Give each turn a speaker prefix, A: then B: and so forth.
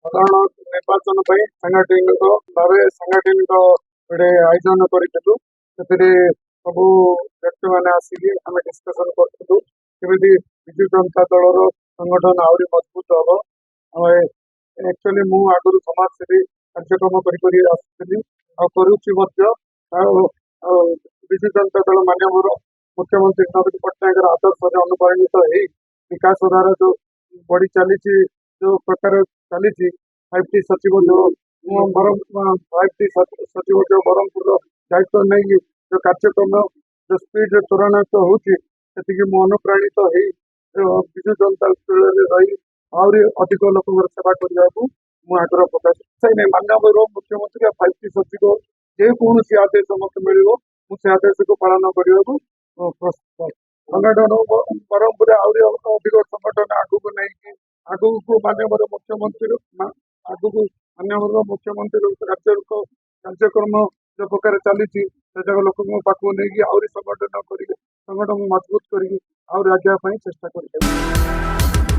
A: साधारण निर्वाचन सांगठनिक भाव सांगठनिक गोटे आयोजन करूँ सब व्यक्ति मैंने आसिक आम डिस्कसन करूँ केमी विजु जनता दल संगठन आहरी मजबूत हम एक्चुअली मु आगुरी समाजसेवी कार्यक्रम विजु जनता दल माननीय मुख्यमंत्री नवीन पट्टनायक आदर्श अनुप्राणित हो विकास धारा जो बढ़ी चली जो प्रकार चली 5T सचिव जो फाइव टी सचिव जो ब्रह्मपुर दायित्व नहीं जो कार्यक्रम जो स्पीड त्वरान्वित होती अनुप्राणित हो विजु जनता दल रही आहरी अधिक लोक सेवा करने को आग्रह प्रकाश माननीय मुख्यमंत्री 5T सचिव जेकोसी आदेश मत मिल से आदेश को पालन करने को प्रस्तुत संगठन ब्रह्मपुर आहरी अधिक संगठन आगू को नहीं आगू को माननीय मुख्यमंत्री आगू को माननीय मुख्यमंत्री कार्यक्रम जो प्रकार चली लोक पाक नहीं आहरी संगठन मजबूत कर चेष्टा कर।